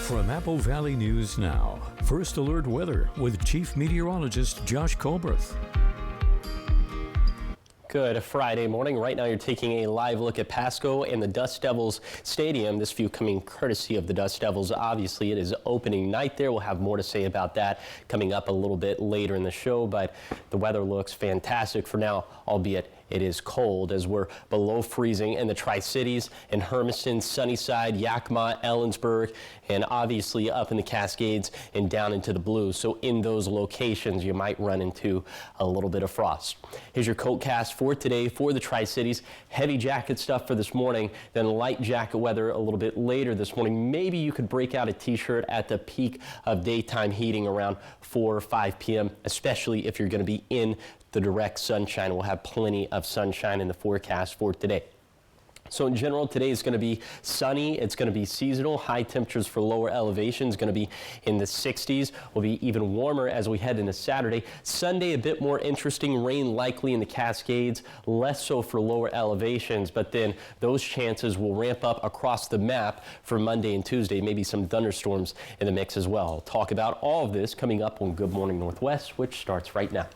From Apple Valley News Now, First Alert Weather with Chief Meteorologist Josh Colbreth. Good Friday morning. Right now you're taking a live look at Pasco and the Dust Devils Stadium. This view coming courtesy of the Dust Devils. Obviously, it is opening night there. We'll have more to say about that coming up a little bit later in the show, but the weather looks fantastic for now, albeit it is cold as we're below freezing in the Tri-Cities, in Hermiston, Sunnyside, Yakima, Ellensburg, and obviously up in the Cascades and down into the Blues. So in those locations, you might run into a little bit of frost. Here's your coat cast for today for the Tri-Cities. Heavy jacket stuff for this morning, then light jacket weather a little bit later this morning. Maybe you could break out a t-shirt at the peak of daytime heating around 4 or 5 p.m., especially if you're going to be in the direct sunshine. We'll have plenty of sunshine in the forecast for today. So in general, today is going to be sunny. It's going to be seasonal. High temperatures for lower elevations going to be in the 60s. Will be even warmer as we head into Saturday. Sunday, a bit more interesting. Rain likely in the Cascades, less so for lower elevations, but then those chances will ramp up across the map for Monday and Tuesday. Maybe some thunderstorms in the mix as well. I'll talk about all of this coming up on Good Morning Northwest, which starts right now.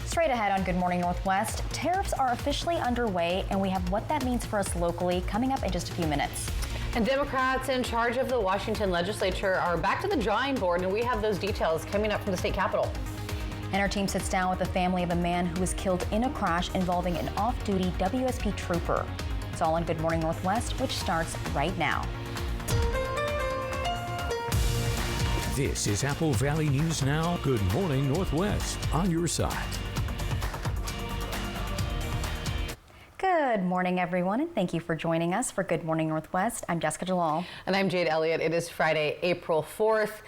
Straight ahead on Good Morning Northwest, tariffs are officially underway, and we have what that means for us locally coming up in just a few minutes. And Democrats in charge of the Washington legislature are back to the drawing board, and we have those details coming up from the state capitol. And our team sits down with the family of a man who was killed in a crash involving an off-duty WSP trooper. It's all on Good Morning Northwest, which starts right now. This is Apple Valley News Now. Good Morning Northwest on your side. Good morning, everyone, and thank you for joining us for Good Morning Northwest. I'm Jessica Jalal. And I'm Jade Elliott. It is Friday, April 4th.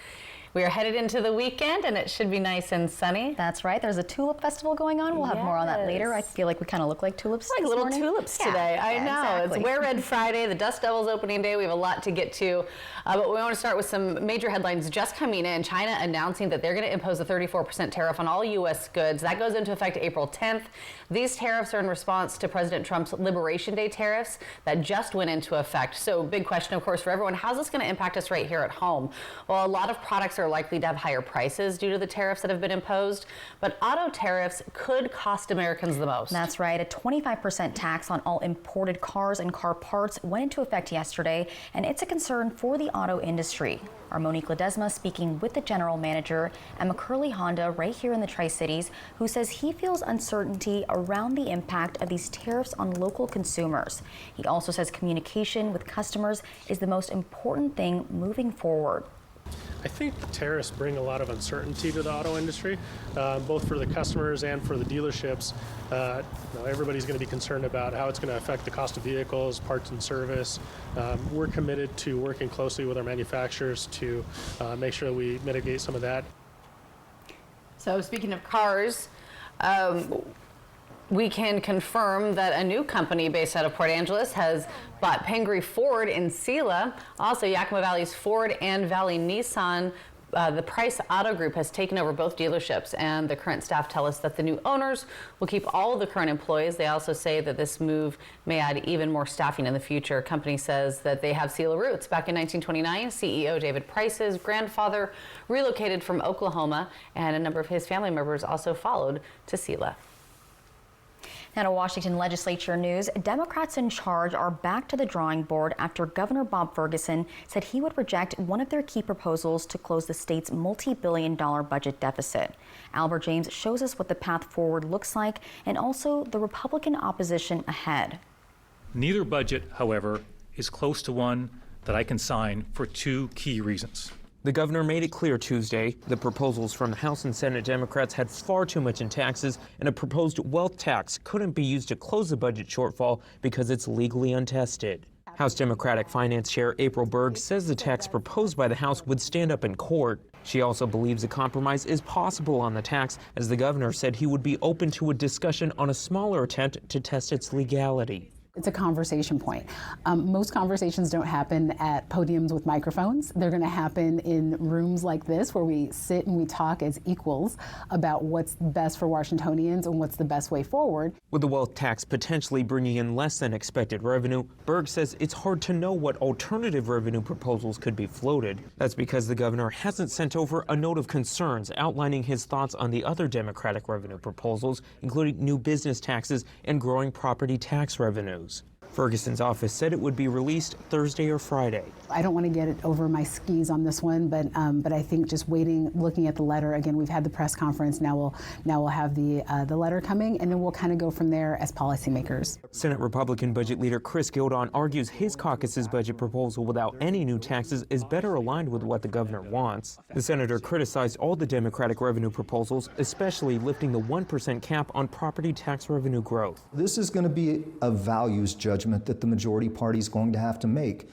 We are headed into the weekend, and it should be nice and sunny. That's right. There's a tulip festival going on. We'll have more on that later. I feel like we kind of look like tulips like this little morning. tulips today. I know. Exactly. It's Wear Red Friday, the Dust Devils opening day. We have a lot to get to, but we want to start with some major headlines just coming in. China announcing that they're going to impose a 34% tariff on all U.S. goods. That goes into effect April 10th. These tariffs are in response to President Trump's Liberation Day tariffs that just went into effect. So big question, of course, for everyone, how's this going to impact us right here at home? Well, a lot of products are likely to have higher prices due to the tariffs that have been imposed, but auto tariffs could cost Americans the most. That's right. A 25% tax on all imported cars and car parts went into effect yesterday, and it's a concern for the auto industry. Our Monique Ledesma speaking with the general manager at McCurley Honda right here in the Tri-Cities, who says he feels uncertainty around the impact of these tariffs on local consumers. He also says communication with customers is the most important thing moving forward. I think the tariffs bring a lot of uncertainty to the auto industry, both for the customers and for the dealerships. Everybody's going to be concerned about how it's going to affect the cost of vehicles, parts and service. We're committed to working closely with our manufacturers to make sure we mitigate some of that. So speaking of cars, we can confirm that a new company based out of Port Angeles has bought Pingree Ford in Selah. Also, Yakima Valley's Ford and Valley Nissan. The Price Auto Group has taken over both dealerships, and the current staff tell us that the new owners will keep all of the current employees. They also say that this move may add even more staffing in the future. Company says that they have Selah roots. Back in 1929, CEO David Price's grandfather relocated from Oklahoma, and a number of his family members also followed to Selah. Now to Washington legislature news, Democrats in charge are back to the drawing board after Governor Bob Ferguson said he would reject one of their key proposals to close the state's multi-billion-dollar budget deficit. Albert James shows us what the path forward looks like and also the Republican opposition ahead. Neither budget, however, is close to one that I can sign for two key reasons. The governor made it clear Tuesday the proposals from the House and Senate Democrats had far too much in taxes, and a proposed wealth tax couldn't be used to close the budget shortfall because it's legally untested. House Democratic Finance Chair April Berg says the tax proposed by the House would stand up in court. She also believes a compromise is possible on the tax, as the governor said he would be open to a discussion on a smaller attempt to test its legality. It's a conversation point. Most conversations don't happen at podiums with microphones. They're going to happen in rooms like this where we sit and we talk as equals about what's best for Washingtonians and what's the best way forward. With the wealth tax potentially bringing in less than expected revenue, Berg says it's hard to know what alternative revenue proposals could be floated. That's because the governor hasn't sent over a note of concerns outlining his thoughts on the other Democratic revenue proposals, including new business taxes and growing property tax revenues. Ferguson's office said it would be released Thursday or Friday. I don't want to get it over my skis on this one, but I think just waiting, looking at the letter again. We've had the press conference. Now we'll have the letter coming, and then we'll kind of go from there as policymakers. Senate Republican budget leader Chris Gildon argues his caucus's budget proposal without any new taxes is better aligned with what the governor wants. The senator criticized all the Democratic revenue proposals, especially lifting the 1% cap on property tax revenue growth. This is going to be a values judgment that the majority party is going to have to make.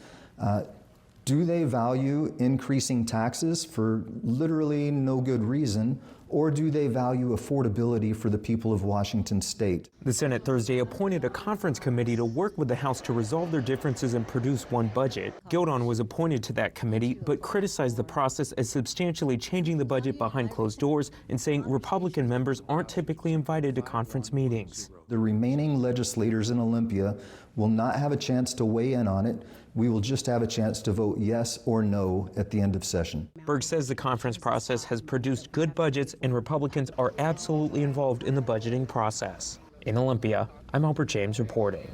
Do they value increasing taxes for literally no good reason, or do they value affordability for the people of Washington state? The Senate Thursday appointed a conference committee to work with the House to resolve their differences and produce one budget. Gildon was appointed to that committee, but criticized the process as substantially changing the budget behind closed doors and saying Republican members aren't typically invited to conference meetings. The remaining legislators in Olympia will not have a chance to weigh in on it. We will just have a chance to vote yes or no at the end of session. Berg says the conference process has produced good budgets and Republicans are absolutely involved in the budgeting process. In Olympia, I'm Albert James reporting.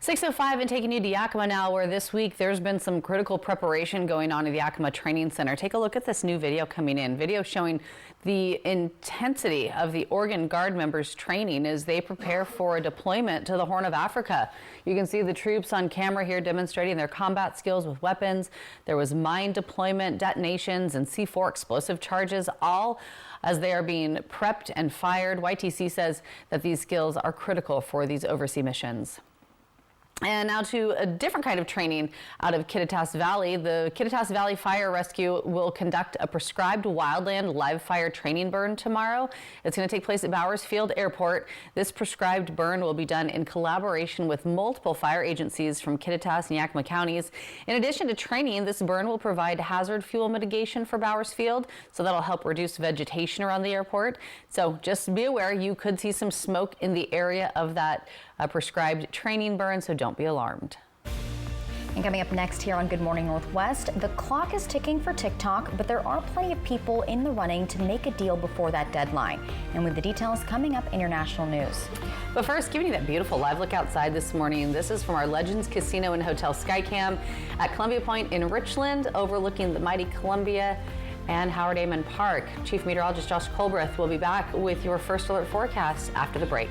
6:05 and taking you to Yakima now, where this week there's been some critical preparation going on at the Yakima Training Center. Take a look at this new video coming in. Video showing the intensity of the Oregon Guard members' training as they prepare for a deployment to the Horn of Africa. You can see the troops on camera here demonstrating their combat skills with weapons. There was mine deployment, detonations, and C4 explosive charges, all as they are being prepped and fired. YTC says that these skills are critical for these overseas missions. And now to a different kind of training out of Kittitas Valley. The Kittitas Valley Fire Rescue will conduct a prescribed wildland live fire training burn tomorrow. It's going to take place at Bowers Field Airport. This prescribed burn will be done in collaboration with multiple fire agencies from Kittitas and Yakima counties. In addition to training, this burn will provide hazard fuel mitigation for Bowers Field, so that'll help reduce vegetation around the airport. So just be aware, you could see some smoke in the area of that prescribed training burn, so don't be alarmed. And coming up next here on Good Morning Northwest, the clock is ticking for TikTok, but there are plenty of people in the running to make a deal before that deadline. And with the details coming up in your national news. But first, giving you that beautiful live look outside this morning. This is from our Legends Casino and Hotel Skycam at Columbia Point in Richland, overlooking the mighty Columbia and Howard Amon Park. Chief Meteorologist Josh Colbreth will be back with your first alert forecast after the break.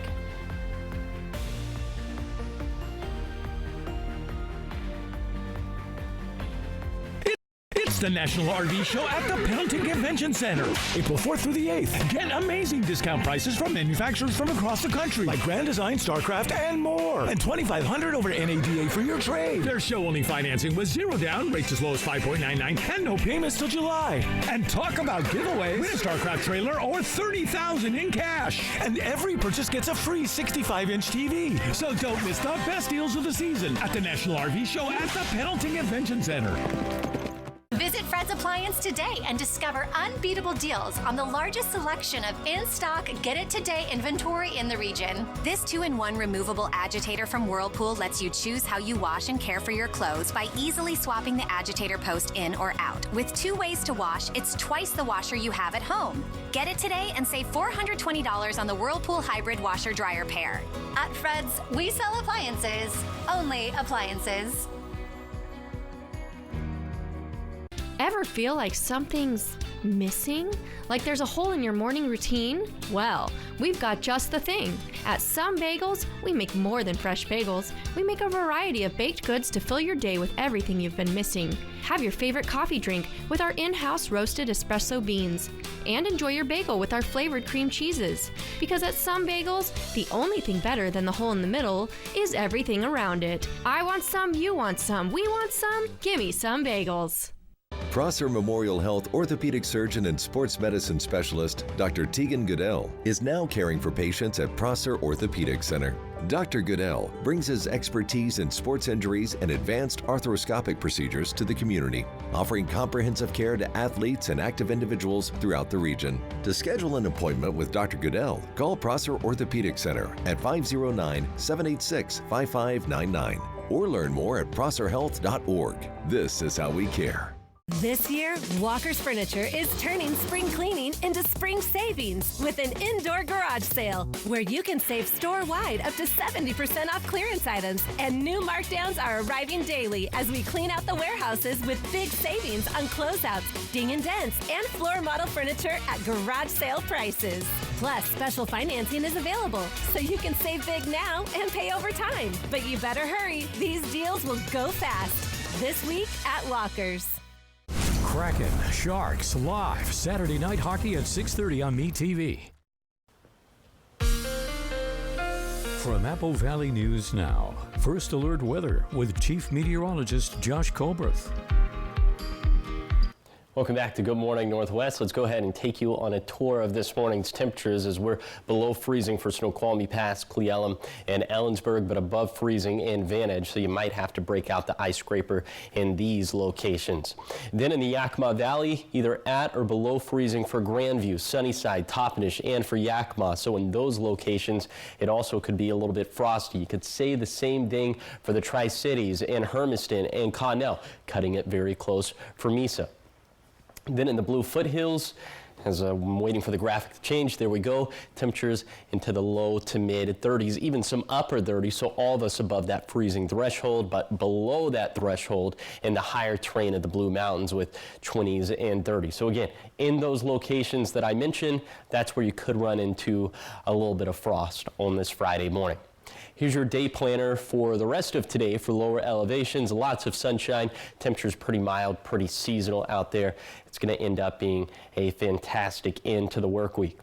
It's the National RV Show at the Pendleton Convention Center, April 4th through the 8th. Get amazing discount prices from manufacturers from across the country, like Grand Design, StarCraft, and more. And $2,500 over NADA for your trade. Their show-only financing with 0 down, rates as low as 5.99, and no payments till July. And talk about giveaways. Win a StarCraft trailer or $30,000 in cash. And every purchase gets a free 65-inch TV. So don't miss the best deals of the season at the National RV Show at the Pendleton Convention Center. Visit Fred's Appliance today and discover unbeatable deals on the largest selection of in-stock, get-it-today inventory in the region. This 2-in-1 removable agitator from Whirlpool lets you choose how you wash and care for your clothes by easily swapping the agitator post in or out. With 2 ways to wash, it's twice the washer you have at home. Get it today and save $420 on the Whirlpool Hybrid Washer-Dryer pair. At Fred's, we sell appliances. Only appliances. Ever feel like something's missing? Like there's a hole in your morning routine? Well, we've got just the thing. At Some Bagels, we make more than fresh bagels. We make a variety of baked goods to fill your day with everything you've been missing. Have your favorite coffee drink with our in-house roasted espresso beans. And enjoy your bagel with our flavored cream cheeses. Because at Some Bagels, the only thing better than the hole in the middle is everything around it. I want some, you want some, we want some, gimme Some Bagels. Prosser Memorial Health orthopedic surgeon and sports medicine specialist Dr. Tegan Goodell is now caring for patients at Prosser Orthopedic Center. Dr. Goodell brings his expertise in sports injuries and advanced arthroscopic procedures to the community, offering comprehensive care to athletes and active individuals throughout the region. To schedule an appointment with Dr. Goodell, call Prosser Orthopedic Center at 509-786-5599 or learn more at prosserhealth.org. This is how we care. This year, Walker's Furniture is turning spring cleaning into spring savings with an indoor garage sale where you can save store-wide up to 70% off clearance items, and new markdowns are arriving daily as we clean out the warehouses with big savings on closeouts, ding and dents, and floor model furniture at garage sale prices. Plus, special financing is available, so you can save big now and pay over time. But you better hurry. These deals will go fast. This week at Walker's. Kraken Sharks live Saturday night hockey at 6:30 on MeTV. From Apple Valley News Now, First Alert Weather with Chief Meteorologist Josh Colbreth. Welcome back to Good Morning Northwest. Let's go ahead and take you on a tour of this morning's temperatures as we're below freezing for Snoqualmie Pass, Cle Elum, and Ellensburg, but above freezing in Vantage, so you might have to break out the ice scraper in these locations. Then in the Yakima Valley, either at or below freezing for Grandview, Sunnyside, Toppenish, and for Yakima. So in those locations, it also could be a little bit frosty. You could say the same thing for the Tri-Cities and Hermiston and Connell, cutting it very close for Mesa. Then in the Blue Foothills, as I'm waiting for the graphic to change, there we go. Temperatures into the low to mid 30s, even some upper 30s, so all of us above that freezing threshold, but below that threshold in the higher terrain of the Blue Mountains with 20s and 30s. So again, in those locations that I mentioned, that's where you could run into a little bit of frost on this Friday morning. Here's your day planner for the rest of today for lower elevations. Lots of sunshine. Temperatures pretty mild, pretty seasonal out there. It's going to end up being a fantastic end to the work week.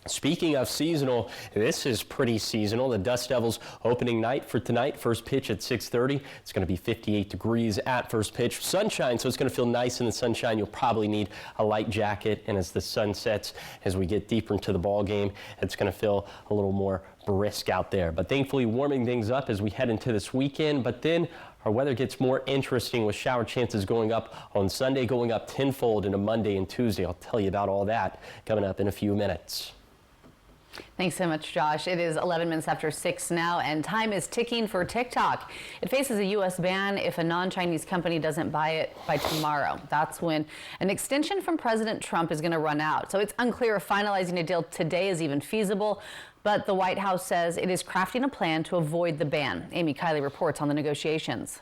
Speaking of seasonal, this is pretty seasonal. The Dust Devils opening night for tonight. First pitch at 6:30. It's going to be 58 degrees at first pitch. Sunshine, so it's going to feel nice in the sunshine. You'll probably need a light jacket. And as the sun sets, as we get deeper into the ball game, it's going to feel a little more brisk out there. But thankfully warming things up as we head into this weekend. But then our weather gets more interesting with shower chances going up on Sunday, going up tenfold into Monday and Tuesday. I'll tell you about all that coming up in a few minutes. Thanks so much, Josh. It is 11 minutes after 6 now, and time is ticking for TikTok. It faces a U.S. ban if a non-Chinese company doesn't buy it by tomorrow. That's when an extension from President Trump is going to run out. So it's unclear if finalizing a deal today is even feasible, but the White House says it is crafting a plan to avoid the ban. Amy Kiley reports on the negotiations.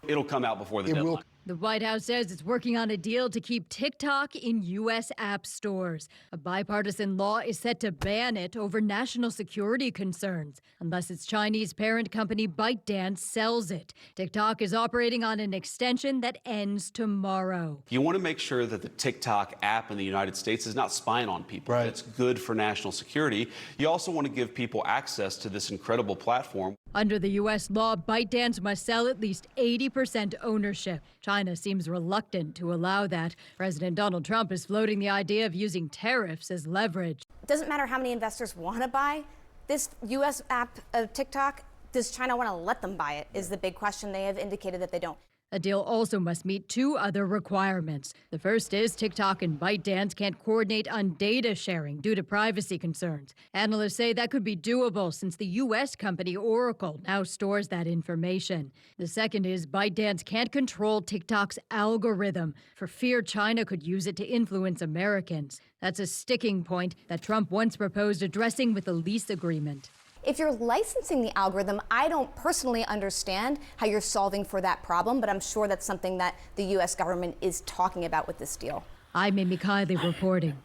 It'll come out before the deadline. The White House says it's working on a deal to keep TikTok in U.S. app stores. A bipartisan law is set to ban it over national security concerns, unless its Chinese parent company ByteDance sells it. TikTok is operating on an extension that ends tomorrow. You want to make sure that the TikTok app in the United States is not spying on people. Right. It's good for national security. You also want to give people access to this incredible platform. Under the U.S. law, ByteDance must sell at least 80% ownership. China seems reluctant to allow that. President Donald Trump is floating the idea of using tariffs as leverage. It doesn't matter how many investors want to buy this U.S. app of TikTok. Does China want to let them buy it is the big question. They have indicated that they don't. A deal also must meet two other requirements. The first is TikTok and ByteDance can't coordinate on data sharing due to privacy concerns. Analysts say that could be doable since the U.S. company Oracle now stores that information. The second is ByteDance can't control TikTok's algorithm for fear China could use it to influence Americans. That's a sticking point that Trump once proposed addressing with a lease agreement. If you're licensing the algorithm, I don't personally understand how you're solving for that problem, but I'm sure that's something that the U.S. government is talking about with this deal. I'm Amy Kiley reporting.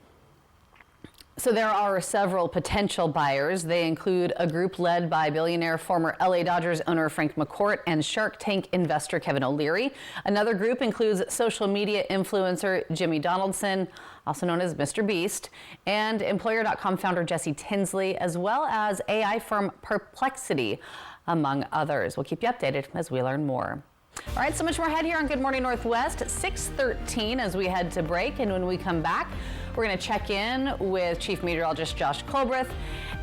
So there are several potential buyers. They include a group led by billionaire former LA Dodgers owner Frank McCourt and Shark Tank investor Kevin O'Leary. Another group includes social media influencer Jimmy Donaldson, also known as Mr. Beast, and Employer.com founder Jesse Tinsley, as well as AI firm Perplexity, among others. We'll keep you updated as we learn more. All right, so much more ahead here on Good Morning Northwest, 6:13 as we head to break. And when we come back, we're going to check in with Chief Meteorologist Josh Colbreth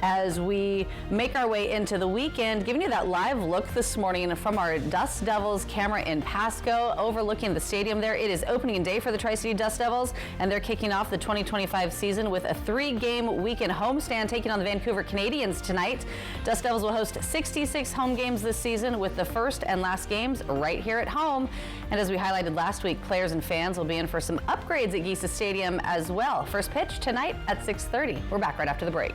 as we make our way into the weekend, giving you that live look this morning from our Dust Devils camera in Pasco overlooking the stadium there. It is opening day for the Tri-City Dust Devils, and they're kicking off the 2025 season with a 3-game weekend homestand taking on the Vancouver Canadians tonight. Dust Devils will host 66 home games this season, with the first and last games right here at home. And as we highlighted last week, players and fans will be in for some upgrades at Geisa Stadium as well. First pitch tonight at 6:30. We're back right after the break.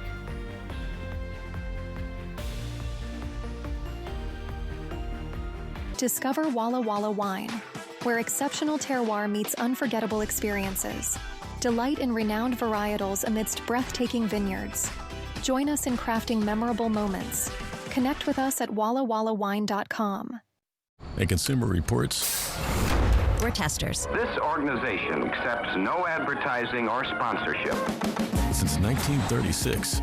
Discover Walla Walla Wine, where exceptional terroir meets unforgettable experiences. Delight in renowned varietals amidst breathtaking vineyards. Join us in crafting memorable moments. Connect with us at wallawallawine.com. At Consumer Reports, we're testers. This organization accepts no advertising or sponsorship. Since 1936.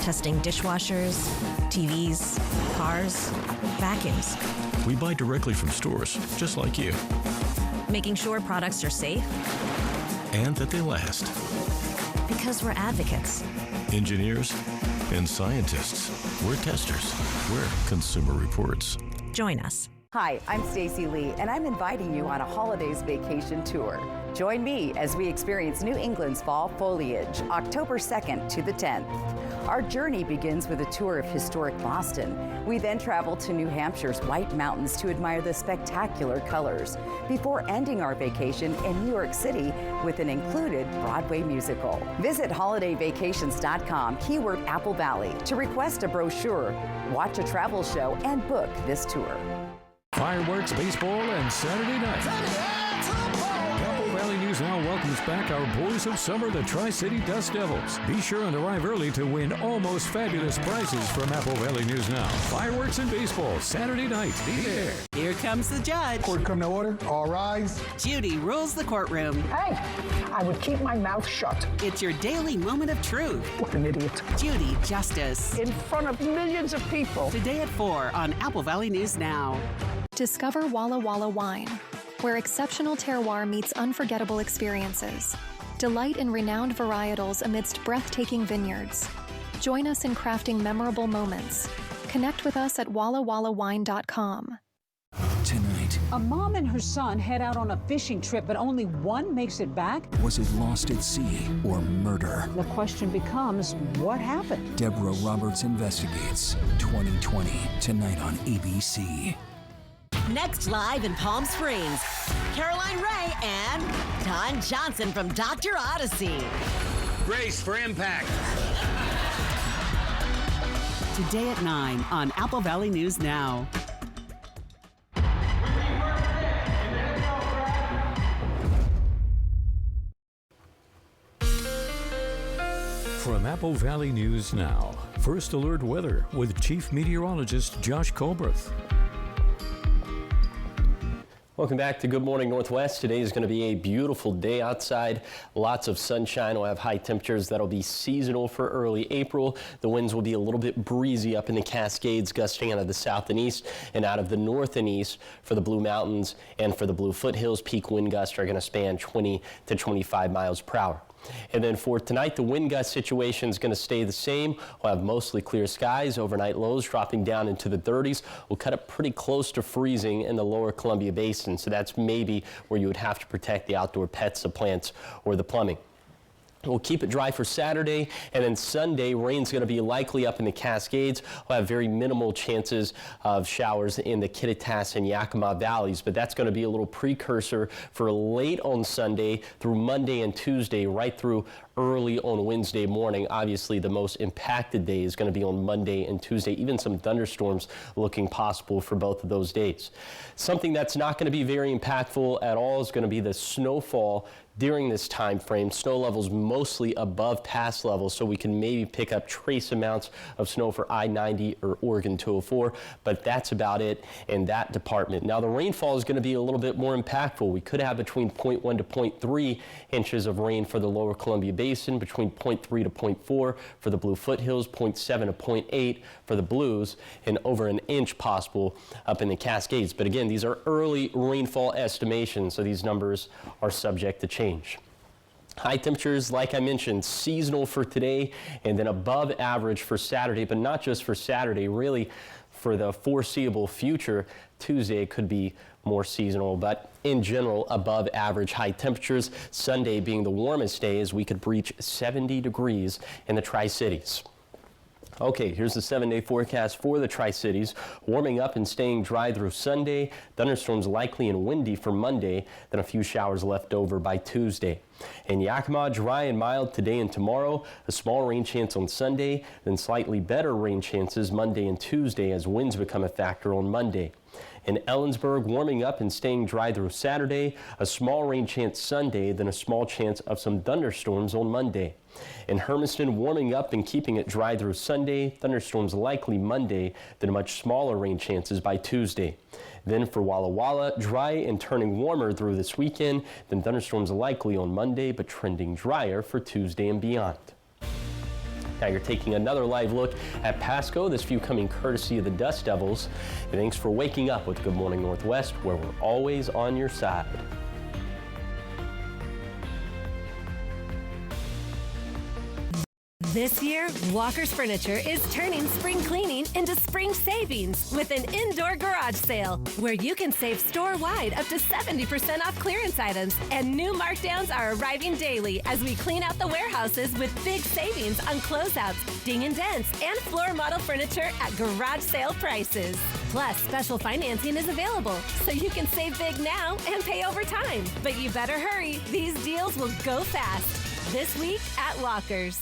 Testing dishwashers, TVs, cars, vacuums. We buy directly from stores, just like you. Making sure products are safe. And that they last. Because we're advocates. Engineers and scientists. We're testers. We're Consumer Reports. Join us. Hi, I'm Stacy Lee, and I'm inviting you on a holidays vacation tour. Join me as we experience New England's fall foliage, October 2nd to the 10th. Our journey begins with a tour of historic Boston. We then travel to New Hampshire's White Mountains to admire the spectacular colors, before ending our vacation in New York City with an included Broadway musical. Visit holidayvacations.com, keyword Apple Valley, to request a brochure, watch a travel show, and book this tour. Fireworks, baseball, and Saturday night. Apple Valley News Now welcomes back our boys of summer, the Tri-City Dust Devils. Be sure and arrive early to win almost fabulous prizes from Apple Valley News Now. Fireworks and baseball, Saturday night. Be there. Here comes the judge. Court come to order. All rise. Judy rules the courtroom. Hey, I would keep my mouth shut. It's your daily moment of truth. What an idiot. Judy Justice. In front of millions of people. Today at 4 on Apple Valley News Now. Discover Walla Walla Wine, where exceptional terroir meets unforgettable experiences. Delight in renowned varietals amidst breathtaking vineyards. Join us in crafting memorable moments. Connect with us at wallawallawine.com. Tonight, a mom and her son head out on a fishing trip, but only one makes it back. Was it lost at sea or murder? The question becomes, what happened? Deborah Roberts investigates. 2020, tonight on ABC. Next live in Palm Springs, Caroline Ray and Don Johnson from Dr. Odyssey. Brace for impact. Today at 9 on Apple Valley News Now. From Apple Valley News Now, First Alert Weather with Chief Meteorologist Josh Colbreth. Welcome back to Good Morning Northwest. Today is going to be a beautiful day outside. Lots of sunshine. We'll have high temperatures that'll be seasonal for early April. The winds will be a little bit breezy up in the Cascades, gusting out of the south and east and out of the north and east for the Blue Mountains and for the Blue Foothills. Peak wind gusts are going to span 20 to 25 miles per hour. And then for tonight, the wind gust situation is going to stay the same. We'll have mostly clear skies, overnight lows dropping down into the 30s. We'll cut up pretty close to freezing in the lower Columbia Basin, so that's maybe where you would have to protect the outdoor pets, the plants, or the plumbing. We'll keep it dry for Saturday, and then Sunday, rain's going to be likely up in the Cascades. We'll have very minimal chances of showers in the Kittitas and Yakima valleys, but that's going to be a little precursor for late on Sunday through Monday and Tuesday, right through early on Wednesday morning. Obviously, the most impacted day is going to be on Monday and Tuesday, even some thunderstorms looking possible for both of those days. Something that's not going to be very impactful at all is going to be the snowfall during this time frame. Snow levels mostly above past levels, so we can maybe pick up trace amounts of snow for I-90 or Oregon 204, but that's about it in that department. Now, the rainfall is going to be a little bit more impactful. We could have between 0.1 to 0.3 inches of rain for the lower Columbia Basin, between 0.3 to 0.4 for the Blue Foothills, 0.7 to 0.8 for the Blues, and over an inch possible up in the Cascades. But again, these are early rainfall estimations, so these numbers are subject to change. High temperatures, like I mentioned, seasonal for today and then above average for Saturday, but not just for Saturday, really for the foreseeable future. Tuesday could be more seasonal, but in general, above average high temperatures. Sunday being the warmest day as we could reach 70 degrees in the Tri-Cities. Okay, here's the 7-day forecast for the Tri-Cities. Warming up and staying dry through Sunday. Thunderstorms likely and windy for Monday, then a few showers left over by Tuesday. In Yakima, dry and mild today and tomorrow. A small rain chance on Sunday, then slightly better rain chances Monday and Tuesday as winds become a factor on Monday. In Ellensburg, warming up and staying dry through Saturday. A small rain chance Sunday, then a small chance of some thunderstorms on Monday. In Hermiston, warming up and keeping it dry through Sunday. Thunderstorms likely Monday, then much smaller rain chances by Tuesday. Then for Walla Walla, dry and turning warmer through this weekend. Then thunderstorms likely on Monday, but trending drier for Tuesday and beyond. Now you're taking another live look at Pasco, this view coming courtesy of the Dust Devils. And thanks for waking up with Good Morning Northwest, where we're always on your side. This year, Walker's Furniture is turning spring cleaning into spring savings with an indoor garage sale where you can save store-wide up to 70% off clearance items, and new markdowns are arriving daily as we clean out the warehouses with big savings on closeouts, ding and dents, and floor model furniture at garage sale prices. Plus, special financing is available, so you can save big now and pay over time. But you better hurry. These deals will go fast. This week at Walker's.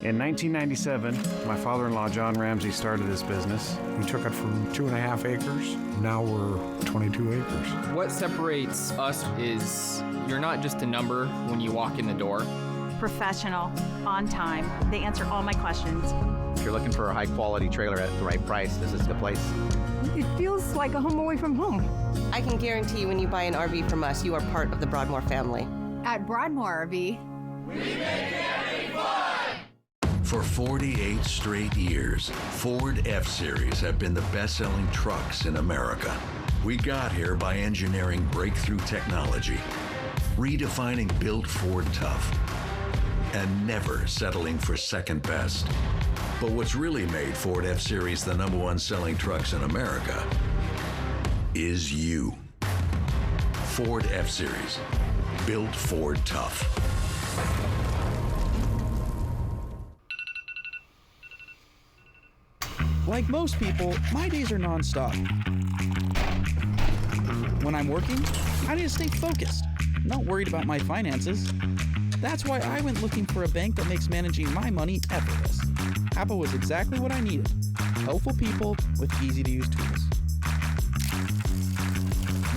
In 1997, my father-in-law, John Ramsey, started this business. We took it from 2.5 acres. Now we're 22 acres. What separates us is you're not just a number when you walk in the door. Professional, on time. They answer all my questions. If you're looking for a high-quality trailer at the right price, this is the place. It feels like a home away from home. I can guarantee when you buy an RV from us, you are part of the Broadmoor family. At Broadmoor RV, we make camping fun! For 48 straight years, Ford F-Series have been the best-selling trucks in America. We got here by engineering breakthrough technology, redefining Built Ford Tough, and never settling for second best. But what's really made Ford F-Series the #1 selling trucks in America is you. Ford F-Series, Built Ford Tough. Like most people, my days are nonstop. When I'm working, I need to stay focused, not worried about my finances. That's why I went looking for a bank that makes managing my money effortless. Apple was exactly what I needed. Helpful people with easy-to-use tools.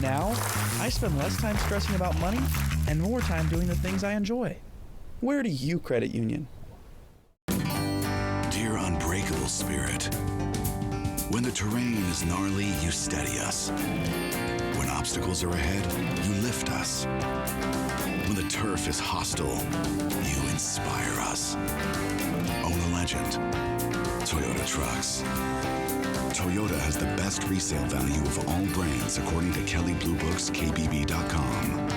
Now, I spend less time stressing about money and more time doing the things I enjoy. Where do you credit union? Dear unbreakable spirit, when the terrain is gnarly, you steady us. When obstacles are ahead, you lift us. When the turf is hostile, you inspire us. Own a legend. Toyota Trucks. Toyota has the best resale value of all brands according to Kelley Blue Book's KBB.com.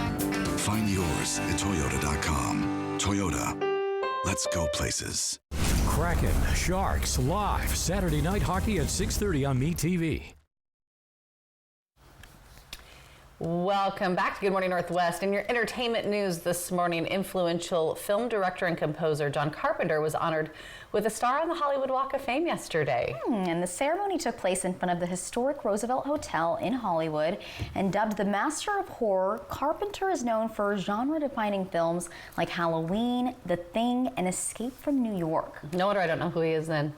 Find yours at Toyota.com. Toyota. Let's go places. Kraken, Sharks, live Saturday night hockey at 6:30 on MeTV. Welcome back to Good Morning Northwest. In your entertainment news this morning, influential film director and composer John Carpenter was honored with a star on the Hollywood Walk of Fame yesterday. And the ceremony took place in front of the historic Roosevelt Hotel in Hollywood. And dubbed the Master of Horror, Carpenter is known for genre-defining films like Halloween, The Thing, and Escape from New York. No wonder I don't know who he is then.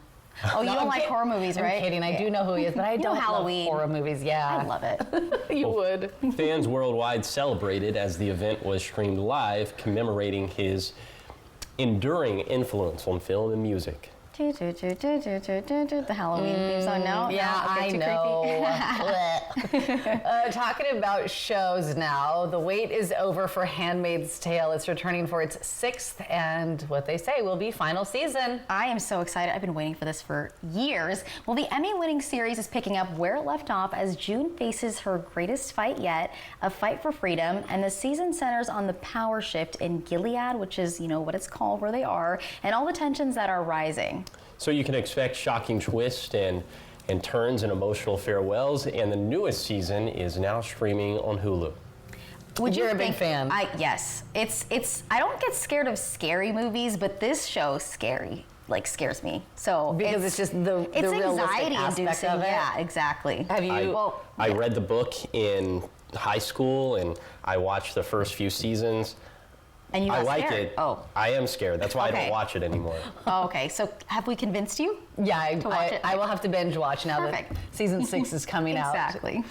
Oh, you don't like horror movies, right? I'm kidding. I do know who he is, but I don't Halloween. love horror movies. Yeah. I love it. You would. Fans worldwide celebrated as the event was streamed live, commemorating his enduring influence on film and music. The Halloween theme song. No? Yeah, no? I know. Talking about shows now, the wait is over for Handmaid's Tale. It's returning for its 6th and what they say will be final season. I am so excited. I've been waiting for this for years. Well, the Emmy-winning series is picking up where it left off as June faces her greatest fight yet, a fight for freedom, and the season centers on the power shift in Gilead, which is, you know, what it's called, where they are, and all the tensions that are rising. So you can expect shocking twists and turns and emotional farewells, and the newest season is now streaming on Hulu. You're a big fan. Yes. It's I don't get scared of scary movies, but this show scares me. So because it's just the anxiety inducing of it. Yeah, exactly. Have you? I read the book in high school, and I watched the first few seasons. And you got I like scared. it. Oh. I am scared. That's why I don't watch it anymore. Oh, okay. So have we convinced you? Yeah, I will have to binge watch now Perfect. that season 6 is coming out. Exactly.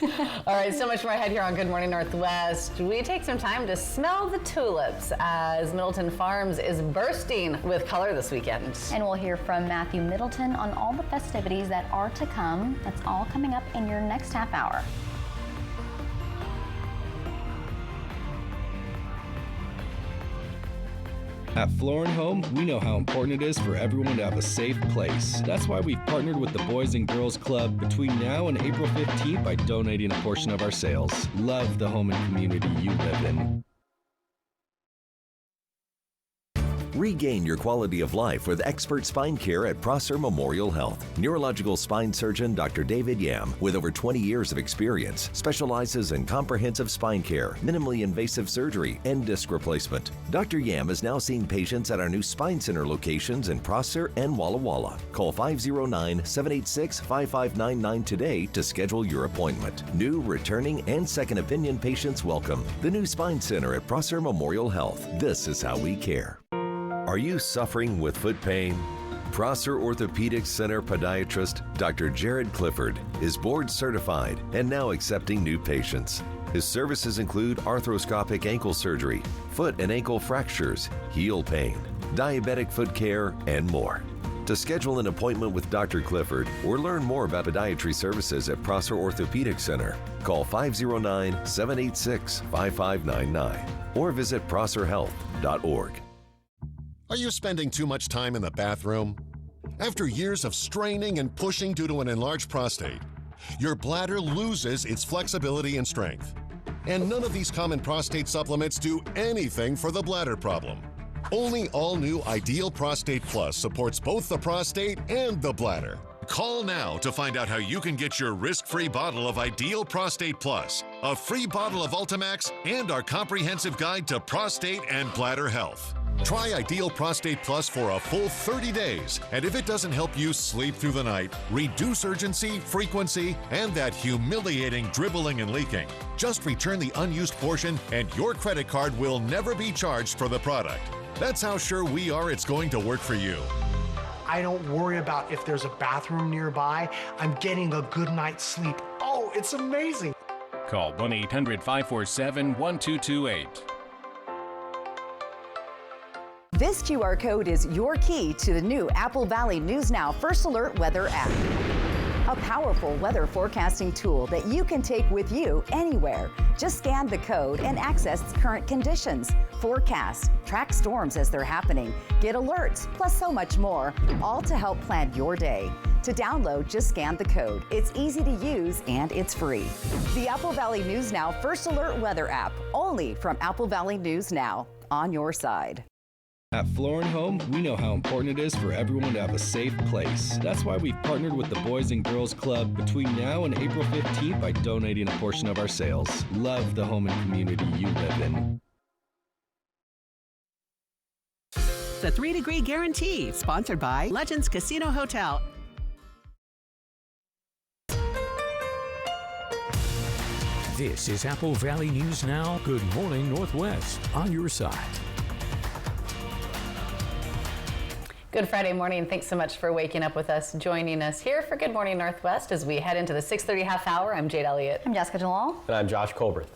All right, so much more ahead here on Good Morning Northwest. We take some time to smell the tulips as Middleton Farms is bursting with color this weekend. And we'll hear from Matthew Middleton on all the festivities that are to come. That's all coming up in your next half hour. At Floor & Home, we know how important it is for everyone to have a safe place. That's why we've partnered with the Boys and Girls Club between now and April 15th by donating a portion of our sales. Love the home and community you live in. Regain your quality of life with expert spine care at Prosser Memorial Health. Neurological spine surgeon Dr. David Yam, with over 20 years of experience, specializes in comprehensive spine care, minimally invasive surgery, and disc replacement. Dr. Yam is now seeing patients at our new Spine Center locations in Prosser and Walla Walla. Call 509-786-5599 today to schedule your appointment. New, returning, and second opinion patients welcome. The new Spine Center at Prosser Memorial Health. This is how we care. Are you suffering with foot pain? Prosser Orthopedic Center podiatrist Dr. Jared Clifford is board certified and now accepting new patients. His services include arthroscopic ankle surgery, foot and ankle fractures, heel pain, diabetic foot care, and more. To schedule an appointment with Dr. Clifford or learn more about podiatry services at Prosser Orthopedic Center, call 509-786-5599 or visit prosserhealth.org. Are you spending too much time in the bathroom? After years of straining and pushing due to an enlarged prostate, your bladder loses its flexibility and strength. And none of these common prostate supplements do anything for the bladder problem. Only all-new Ideal Prostate Plus supports both the prostate and the bladder. Call now to find out how you can get your risk-free bottle of Ideal Prostate Plus, a free bottle of Ultimax, and our comprehensive guide to prostate and bladder health. Try Ideal Prostate Plus for a full 30 days, and if it doesn't help you sleep through the night, reduce urgency, frequency, and that humiliating dribbling and leaking, just return the unused portion and your credit card will never be charged for the product. That's how sure we are it's going to work for you. I don't worry about if there's a bathroom nearby. I'm getting a good night's sleep. Oh, it's amazing. Call 1-800-547-1228. This QR code is your key to the new Apple Valley News Now First Alert Weather app. A powerful weather forecasting tool that you can take with you anywhere. Just scan the code and access current conditions, forecast, track storms as they're happening, get alerts, plus so much more, all to help plan your day. To download, just scan the code. It's easy to use and it's free. The Apple Valley News Now First Alert Weather app, only from Apple Valley News Now, on your side. At Floor & Home, we know how important it is for everyone to have a safe place. That's why we've partnered with the Boys and Girls Club between now and April 15th by donating a portion of our sales. Love the home and community you live in. The 3-Degree Guarantee, sponsored by Legends Casino Hotel. This is Apple Valley News Now. Good morning, Northwest, on your side. Good Friday morning. Thanks so much for waking up with us, joining us here for Good Morning Northwest as we head into the 6:30 half hour. I'm Jade Elliott. I'm Jessica Jalal. And I'm Josh Colbert.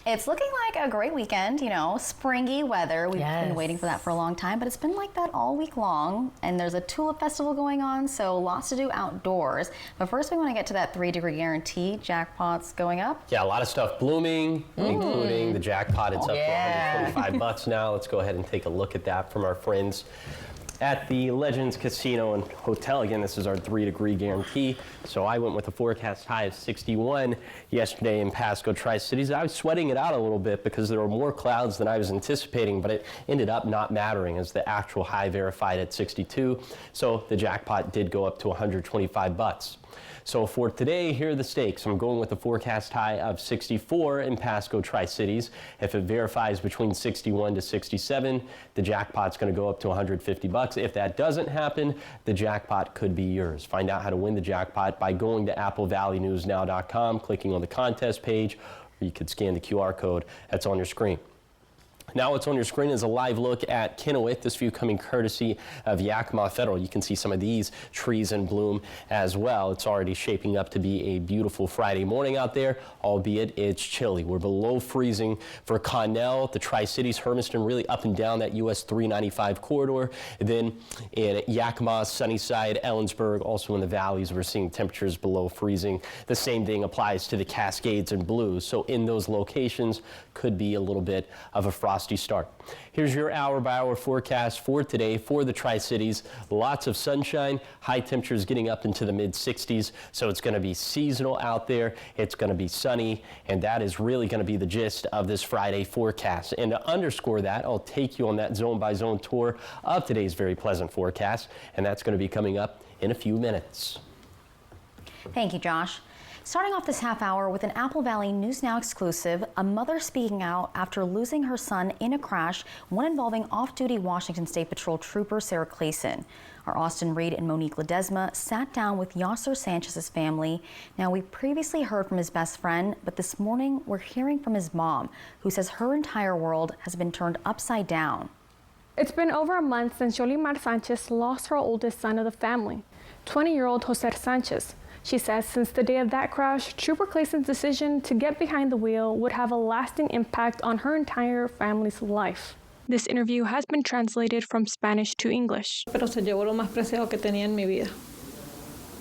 It's looking like a great weekend, you know, springy weather. We've been waiting for that for a long time, but it's been like that all week long. And there's a tulip festival going on, so lots to do outdoors. But first we want to get to that 3-degree guarantee. Jackpots going up. Yeah, a lot of stuff blooming, including the jackpot. It's up to $125 now. Let's go ahead and take a look at that from our friends at the Legends Casino and Hotel. Again, this is our 3-degree guarantee. So I went with a forecast high of 61 yesterday in Pasco Tri-Cities. I was sweating it out a little bit because there were more clouds than I was anticipating, but it ended up not mattering as the actual high verified at 62. So the jackpot did go up to $125. So for today, here are the stakes. I'm going with a forecast high of 64 in Pasco Tri-Cities. If it verifies between 61 to 67, the jackpot's going to go up to $150. If that doesn't happen, the jackpot could be yours. Find out how to win the jackpot by going to AppleValleyNewsNow.com, clicking on the contest page, or you could scan the QR code that's on your screen. Now what's on your screen is a live look at Kennewick. This view coming courtesy of Yakima Federal. You can see some of these trees in bloom as well. It's already shaping up to be a beautiful Friday morning out there, albeit it's chilly. We're below freezing for Connell, the Tri-Cities, Hermiston, really up and down that US 395 corridor. And then in Yakima, Sunnyside, Ellensburg, also in the valleys, we're seeing temperatures below freezing. The same thing applies to the Cascades and Blues. So in those locations could be a little bit of a frosty start. Here's your hour-by-hour forecast for today for the Tri-Cities. Lots of sunshine, high temperatures getting up into the mid-60s, so it's going to be seasonal out there. It's going to be sunny, and that is really going to be the gist of this Friday forecast. And to underscore that, I'll take you on that zone-by-zone tour of today's very pleasant forecast, and that's going to be coming up in a few minutes. Thank you, Josh. Starting off this half hour with an Apple Valley News Now exclusive, a mother speaking out after losing her son in a crash, one involving off-duty Washington State Patrol Trooper Sarah Clayson. Our Austin Reed and Monique Ledesma sat down with Yasser Sanchez's family. Now, we previously heard from his best friend, but this morning we're hearing from his mom, who says her entire world has been turned upside down. It's been over a month since Yolimar Sanchez lost her oldest son of the family, 20-year-old Jose Sanchez. She says since the day of that crash, Trooper Clayson's decision to get behind the wheel would have a lasting impact on her entire family's life. This interview has been translated from Spanish to English. Pero se llevó lo más preciado que tenía en mi vida.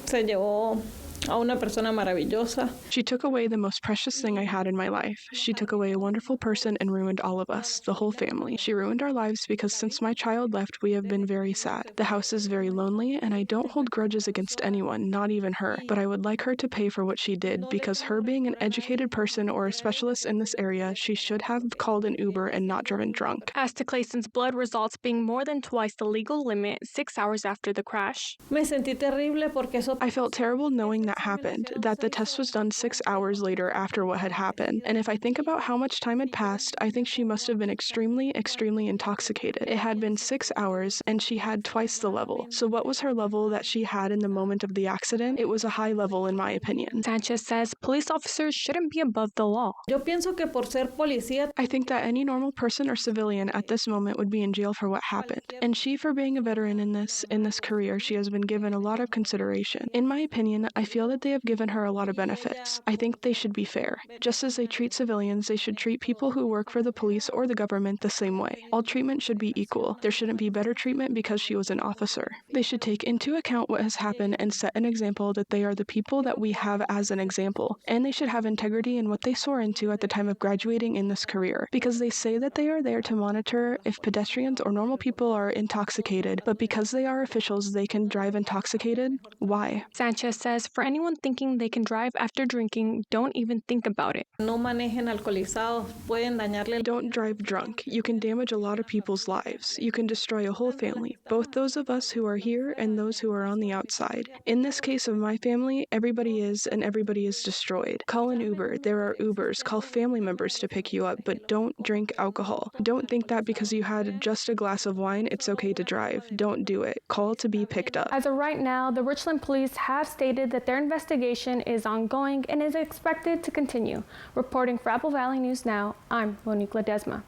Se llevó a una persona maravillosa. She took away the most precious thing I had in my life. She took away a wonderful person and ruined all of us, the whole family. She ruined our lives because since my child left, we have been very sad. The house is very lonely, and I don't hold grudges against anyone, not even her. But I would like her to pay for what she did, because her being an educated person or a specialist in this area, she should have called an Uber and not driven drunk. As to Clayson's blood results being more than twice the legal limit 6 hours after the crash. Me sentí terrible porque eso... I felt terrible knowing that happened, that the test was done 6 hours later after what had happened. And if I think about how much time had passed, I think she must have been extremely, extremely intoxicated. It had been 6 hours, and she had twice the level. So what was her level that she had in the moment of the accident? It was a high level, in my opinion. Sanchez says police officers shouldn't be above the law. Yo pienso que por ser policía... I think that any normal person or civilian at this moment would be in jail for what happened. And she, for being a veteran in this career, she has been given a lot of consideration. In my opinion, I feel that they have given her a lot of benefits. I think they should be fair. Just as they treat civilians, they should treat people who work for the police or the government the same way. All treatment should be equal. There shouldn't be better treatment because she was an officer. They should take into account what has happened and set an example that they are the people that we have as an example. And they should have integrity in what they soar into at the time of graduating in this career. Because they say that they are there to monitor if pedestrians or normal people are intoxicated, but because they are officials, they can drive intoxicated? Why? Sanchez says for anyone thinking they can drive after drinking, don't even think about it. No manejen alcoholizados, pueden dañarle. Don't drive drunk. You can damage a lot of people's lives. You can destroy a whole family, both those of us who are here and those who are on the outside. In this case of my family, everybody is and everybody is destroyed. Call an Uber. There are Ubers. Call family members to pick you up, but don't drink alcohol. Don't think that because you had just a glass of wine, it's okay to drive. Don't do it. Call to be picked up. As of right now, the Richland police have stated that their investigation is ongoing and is expected to continue. Reporting for Apple Valley News Now, I'm Monique Ledesma.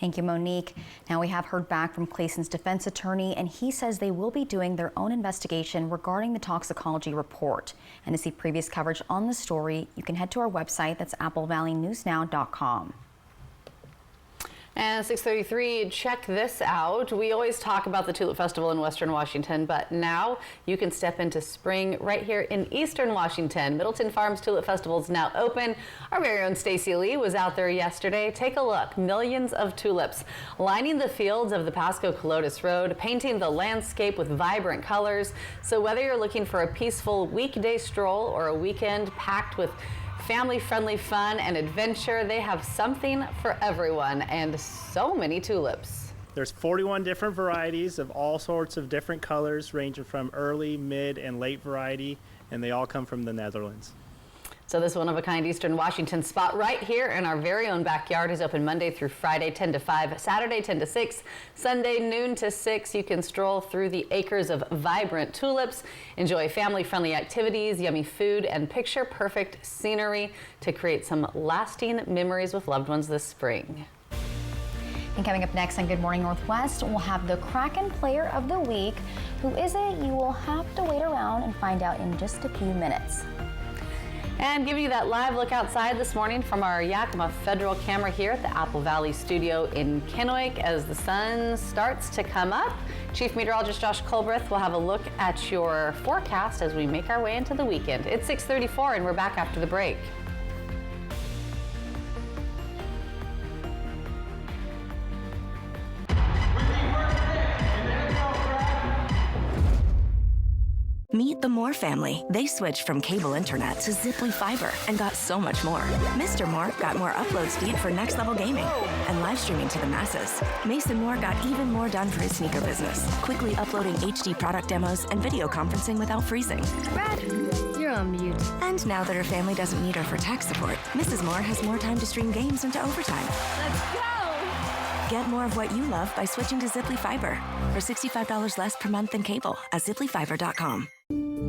Thank you, Monique. Now we have heard back from Clayson's defense attorney, and he says they will be doing their own investigation regarding the toxicology report. And to see previous coverage on the story, you can head to our website. That's applevalleynewsnow.com. And 6:33, check this out. We always talk about the Tulip Festival in Western Washington, but now you can step into spring right here in Eastern Washington. Middleton Farms Tulip Festival is now open. Our very own Stacy Lee was out there yesterday. Take a look. Millions of tulips lining the fields of the Pasco-Colotis Road, painting the landscape with vibrant colors. So whether you're looking for a peaceful weekday stroll or a weekend packed with family-friendly fun and adventure, they have something for everyone, and so many tulips. There's 41 different varieties of all sorts of different colors, ranging from early, mid, and late variety, and they all come from the Netherlands. So this one-of-a-kind Eastern Washington spot right here in our very own backyard is open Monday through Friday, 10 to 5, Saturday, 10 to 6, Sunday, noon to 6. You can stroll through the acres of vibrant tulips, enjoy family-friendly activities, yummy food, and picture-perfect scenery to create some lasting memories with loved ones this spring. And coming up next on Good Morning Northwest, we'll have the Kraken Player of the Week. Who is it? You will have to wait around and find out in just a few minutes. And giving you that live look outside this morning from our Yakima Federal camera here at the Apple Valley studio in Kennewick as the sun starts to come up. Chief Meteorologist Josh Colbreth will have a look at your forecast as we make our way into the weekend. It's 6:34 and we're back after the break. Meet the Moore family. They switched from cable internet to Ziply Fiber and got so much more. Mr. Moore got more upload speed for next level gaming and live streaming to the masses. Mason Moore got even more done for his sneaker business, quickly uploading HD product demos and video conferencing without freezing. Brad, you're on mute. And now that her family doesn't need her for tech support, Mrs. Moore has more time to stream games into overtime. Let's go! Get more of what you love by switching to Ziply Fiber for $65 less per month than cable at ziplyfiber.com.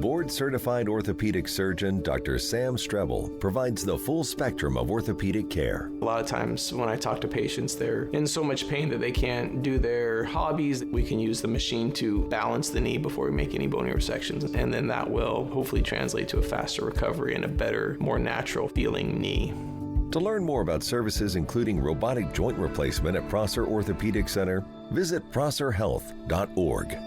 Board-certified orthopedic surgeon Dr. Sam Strebel provides the full spectrum of orthopedic care. A lot of times when I talk to patients, they're in so much pain that they can't do their hobbies. We can use the machine to balance the knee before we make any bony resections, and then that will hopefully translate to a faster recovery and a better, more natural feeling knee. To learn more about services including robotic joint replacement at Prosser Orthopedic Center, visit prosserhealth.org.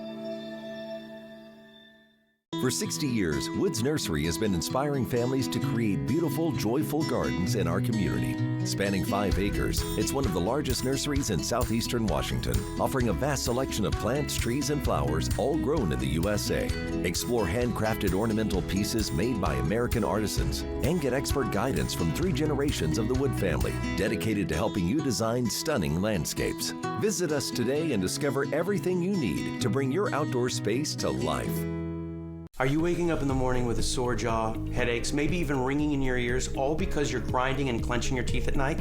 For 60 years, Woods Nursery has been inspiring families to create beautiful, joyful gardens in our community. Spanning 5 acres, it's one of the largest nurseries in southeastern Washington, offering a vast selection of plants, trees, and flowers, all grown in the USA. Explore handcrafted ornamental pieces made by American artisans, and get expert guidance from 3 generations of the Wood family, dedicated to helping you design stunning landscapes. Visit us today and discover everything you need to bring your outdoor space to life. Are you waking up in the morning with a sore jaw, headaches, maybe even ringing in your ears, all because you're grinding and clenching your teeth at night?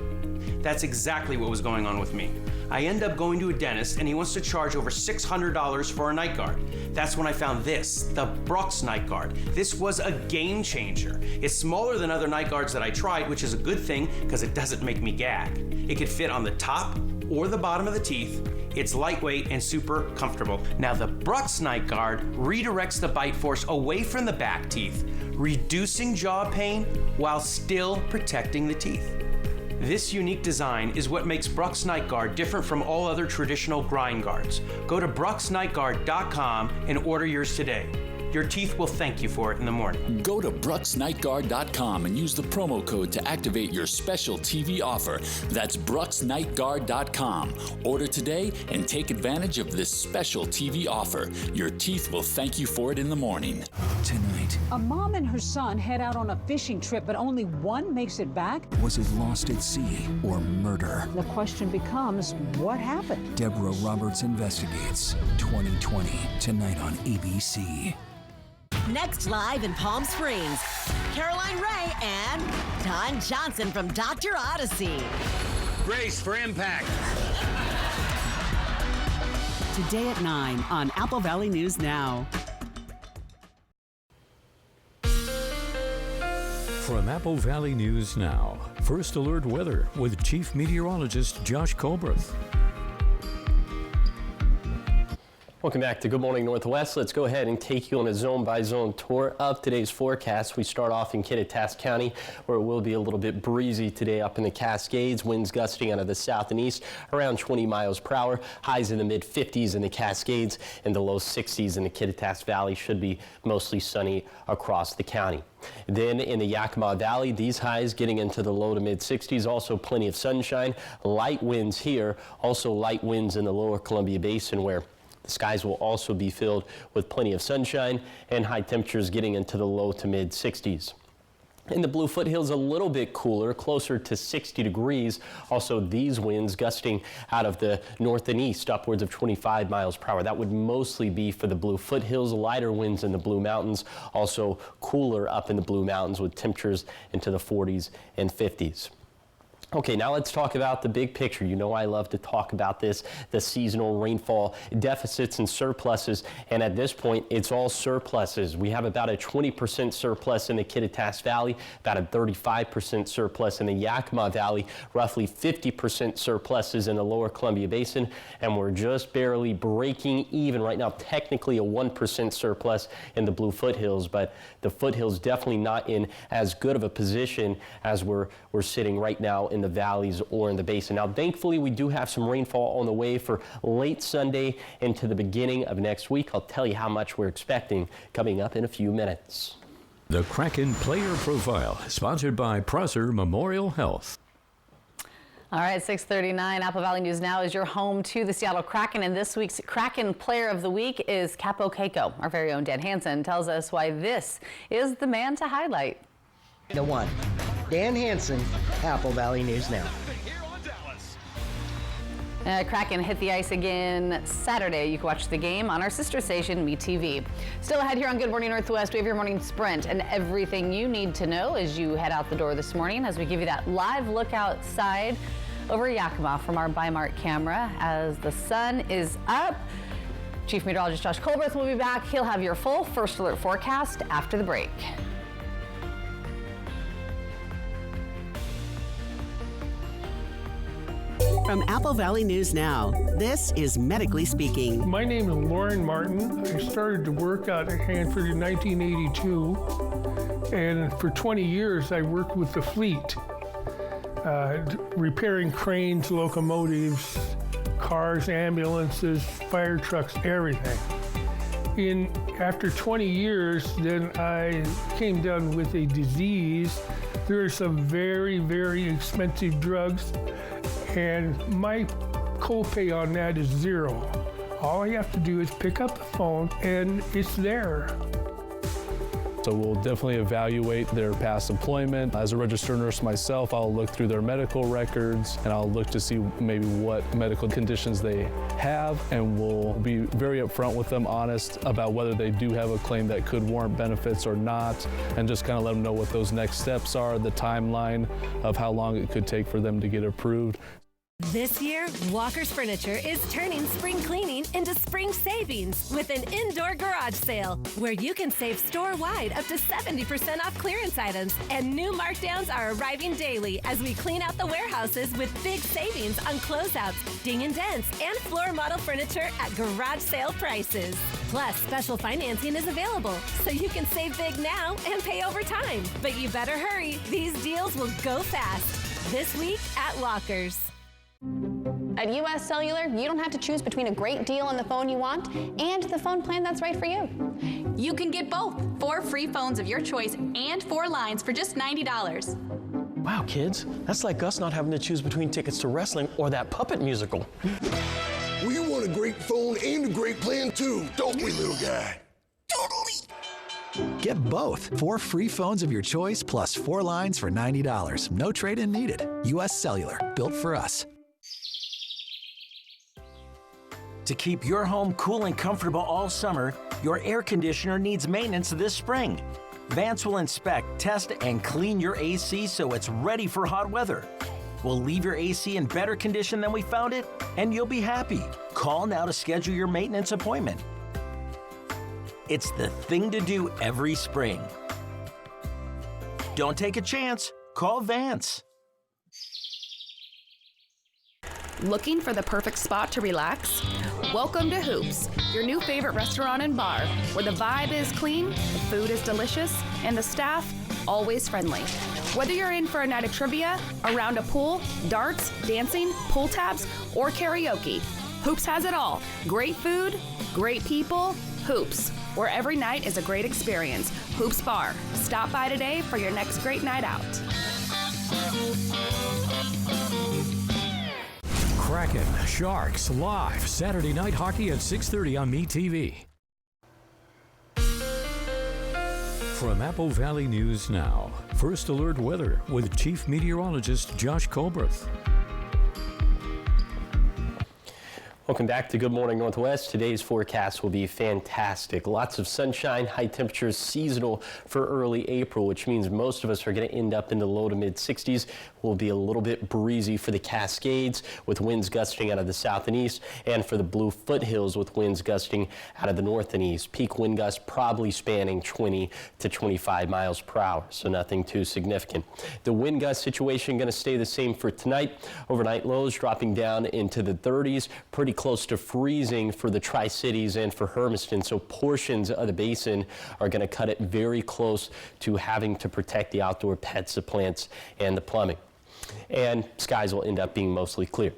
That's exactly what was going on with me. I end up going to a dentist and he wants to charge over $600 for a night guard. That's when I found this, the Brux night guard. This was a game changer. It's smaller than other night guards that I tried, which is a good thing because it doesn't make me gag. It could fit on the top or the bottom of the teeth. It's lightweight and super comfortable. Now the Brux night guard redirects the bite force away from the back teeth, reducing jaw pain while still protecting the teeth. This unique design is what makes Brux Night Guard different from all other traditional grind guards. Go to BruxNightGuard.com and order yours today. Your teeth will thank you for it in the morning. Go to BruxNightGuard.com and use the promo code to activate your special TV offer. That's BruxNightGuard.com. Order today and take advantage of this special TV offer. Your teeth will thank you for it in the morning. Tonight, a mom and her son head out on a fishing trip, but only one makes it back. Was it lost at sea or murder? The question becomes, what happened? Deborah Roberts investigates. 2020, tonight on ABC. Next live in Palm Springs, Caroline Ray and Don Johnson from Dr. Odyssey. Brace for impact. Today at 9 on Apple Valley News Now. From Apple Valley News Now, First Alert Weather with Chief Meteorologist Josh Colbreth. Welcome back to Good Morning Northwest. Let's go ahead and take you on a zone-by-zone tour of today's forecast. We start off in Kittitas County, where it will be a little bit breezy today up in the Cascades. Winds gusting out of the south and east around 20 miles per hour. Highs in the mid-50s in the Cascades and the low 60s in the Kittitas Valley. Should be mostly sunny across the county. Then in the Yakima Valley, these highs getting into the low to mid-60s. Also plenty of sunshine. Light winds here. Also light winds in the lower Columbia Basin, where the skies will also be filled with plenty of sunshine and high temperatures getting into the low to mid 60s. In the Blue Foothills, a little bit cooler, closer to 60 degrees. Also, these winds gusting out of the north and east, upwards of 25 miles per hour. That would mostly be for the Blue Foothills. Lighter winds in the Blue Mountains. Also cooler up in the Blue Mountains with temperatures into the 40s and 50s. Okay, now let's talk about the big picture. You know I love to talk about this, the seasonal rainfall deficits and surpluses, and at this point, it's all surpluses. We have about a 20% surplus in the Kittitas Valley, about a 35% surplus in the Yakima Valley, roughly 50% surpluses in the lower Columbia Basin, and we're just barely breaking even right now, technically a 1% surplus in the Blue Foothills, but the foothills definitely not in as good of a position as we're sitting right now in the valleys or in the basin. Now, thankfully, we do have some rainfall on the way for late Sunday into the beginning of next week. I'll tell you how much we're expecting coming up in a few minutes. The Kraken Player Profile, sponsored by Prosser Memorial Health. All right, 6:39. Apple Valley News Now is your home to the Seattle Kraken, and this week's Kraken Player of the Week is Kaapo Kakko. Our very own Dan Hansen tells us why this is the man to highlight. The one, Dan Hansen, Apple Valley News Now. Kraken hit the ice again Saturday. You can watch the game on our sister station, MeTV. Still ahead here on Good Morning Northwest, we have your morning sprint and everything you need to know as you head out the door this morning, as we give you that live look outside over Yakima from our Bi-Mart camera as the sun is up. Chief Meteorologist Josh Colbreth will be back. He'll have your full First Alert forecast after the break. From Apple Valley News Now, this is Medically Speaking. My name is Lauren Martin. I started to work out at Hanford in 1982, and for 20 years I worked with the fleet, repairing cranes, locomotives, cars, ambulances, fire trucks, everything. After 20 years, then I came down with a disease. There are some very, very expensive drugs, and my copay on that is $0. All I have to do is pick up the phone and it's there. So we'll definitely evaluate their past employment. As a registered nurse myself, I'll look through their medical records and I'll look to see maybe what medical conditions they have, and we'll be very upfront with them, honest about whether they do have a claim that could warrant benefits or not, and just kind of let them know what those next steps are, the timeline of how long it could take for them to get approved. This year, Walker's Furniture is turning spring cleaning into spring savings with an indoor garage sale where you can save store-wide up to 70% off clearance items, and new markdowns are arriving daily as we clean out the warehouses with big savings on closeouts, ding and dents, and floor model furniture at garage sale prices. Plus, special financing is available, so you can save big now and pay over time. But you better hurry. These deals will go fast. This week at Walker's. At US Cellular, you don't have to choose between a great deal on the phone you want and the phone plan that's right for you. You can get both. 4 free phones of your choice and 4 lines for just $90. Wow, kids, that's like us not having to choose between tickets to wrestling or that puppet musical. We want a great phone and a great plan too, don't we, little guy? Get both. 4 free phones of your choice plus 4 lines for $90. No trade-in needed. US Cellular, built for us. To keep your home cool and comfortable all summer, your air conditioner needs maintenance this spring. Vance will inspect, test, and clean your AC so it's ready for hot weather. We'll leave your AC in better condition than we found it, and you'll be happy. Call now to schedule your maintenance appointment. It's the thing to do every spring. Don't take a chance. Call Vance. Looking for the perfect spot to relax? Welcome to Hoops, your new favorite restaurant and bar, where the vibe is clean, the food is delicious, and the staff always friendly. Whether you're in for a night of trivia, a round of pool, darts, dancing, pull tabs, or karaoke, Hoops has it all. Great food, great people, Hoops, where every night is a great experience. Hoops Bar. Stop by today for your next great night out. Kraken, Sharks, live Saturday night hockey at 6:30 on MeTV. From Apple Valley News Now, First Alert Weather with Chief Meteorologist Josh Colbreth. Welcome back to Good Morning Northwest. Today's forecast will be fantastic. Lots of sunshine, high temperatures, seasonal for early April, which means most of us are going to end up in the low to mid 60s. Will be a little bit breezy for the Cascades with winds gusting out of the south and east, and for the Blue Foothills with winds gusting out of the north and east. Peak wind gusts probably spanning 20 to 25 miles per hour, so nothing too significant. The wind gust situation going to stay the same for tonight. Overnight lows dropping down into the 30s, pretty close to freezing for the Tri-Cities and for Hermiston, so portions of the basin are going to cut it very close to having to protect the outdoor pets, the plants, and the plumbing. And skies will end up being mostly clear.